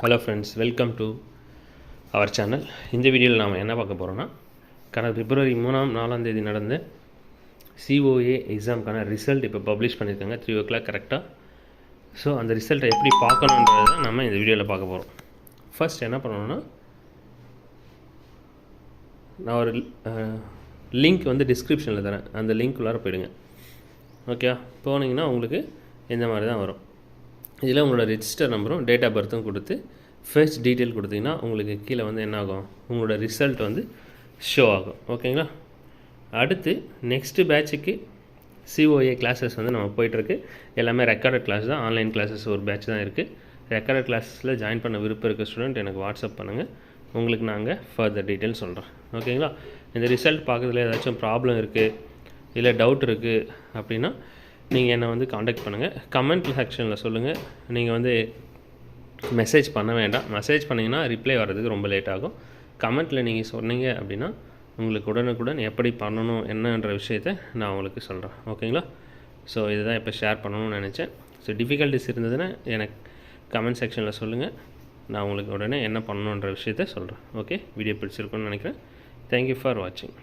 Hello friends, welcome to our channel. இந்த வீடியோவில் நாம் என்ன பார்க்க போகிறோன்னா, கடந்த பிப்ரவரி 3-4 தேதி நடந்த COA எக்ஸாமுக்கான ரிசல்ட் இப்போ பப்ளிஷ் பண்ணியிருக்காங்க 3 o'clock கரெக்டாக. ஸோ அந்த ரிசல்ட்டை எப்படி பார்க்கணுன்றதை தான் நம்ம இந்த வீடியோவில் பார்க்க போகிறோம். ஃபர்ஸ்ட் என்ன பண்ணணும்னா, நான் ஒரு லிங்க் வந்து டிஸ்கிரிப்ஷனில் தரேன், அந்த லிங்க் உள்ளார போயிடுங்க. ஓகே, போனீங்கன்னா உங்களுக்கு இந்த மாதிரி தான் வரும். இதில் உங்களோட ரெஜிஸ்டர் நம்பரும் டேட் ஆஃப் பர்த்தும் கொடுத்து ஃபர்ஸ்ட் டீட்டெயில் கொடுத்தீங்கன்னா உங்களுக்கு கீழே வந்து என்ன ஆகும், உங்களோட ரிசல்ட் வந்து ஷோ ஆகும். ஓகேங்களா? அடுத்து நெக்ஸ்ட்டு பேட்சுக்கு COA கிளாஸஸ் வந்து நம்ம போயிட்டுருக்கு. எல்லாமே ரெக்கார்டட் கிளாஸ் தான், ஆன்லைன் கிளாஸஸ் ஒரு பேட்ச் தான் இருக்குது. ரெக்கார்டட் கிளாஸஸில் ஜாயின் பண்ண விருப்பம் இருக்க ஸ்டூடெண்ட் எனக்கு வாட்ஸ்அப் பண்ணுங்கள், உங்களுக்கு நாங்கள் ஃபர்தர் டீட்டெயில் சொல்கிறோம். ஓகேங்களா? இந்த ரிசல்ட் பார்க்குறதுல ஏதாச்சும் ப்ராப்ளம் இருக்குது இல்லை டவுட் இருக்குது அப்படின்னா நீங்கள் என்னை வந்து காண்டாக்ட் பண்ணுங்கள். கமெண்ட் செக்ஷனில் சொல்லுங்கள். நீங்கள் வந்து மெசேஜ் பண்ண வேண்டாம். மெசேஜ் பண்ணிங்கன்னா ரிப்ளை வர்றதுக்கு ரொம்ப லேட் ஆகும். கமெண்ட்டில் நீங்கள் சொன்னீங்க அப்படின்னா உங்களுக்கு உடனுக்குடன் எப்படி பண்ணணும் என்னன்ற விஷயத்தை நான் உங்களுக்கு சொல்கிறேன். ஓகேங்களா? ஸோ இதுதான் இப்போ ஷேர் பண்ணணும்னு நினச்சேன். ஸோ டிஃபிகல்ட்டிஸ் இருந்ததுன்னா எனக்கு கமெண்ட் செக்ஷனில் சொல்லுங்கள், நான் உங்களுக்கு உடனே என்ன பண்ணணுன்ற விஷயத்த சொல்கிறேன். ஓகே, வீடியோ பிடிச்சிருக்குன்னு நினைக்கிறேன். தேங்க்யூ ஃபார் வாட்சிங்.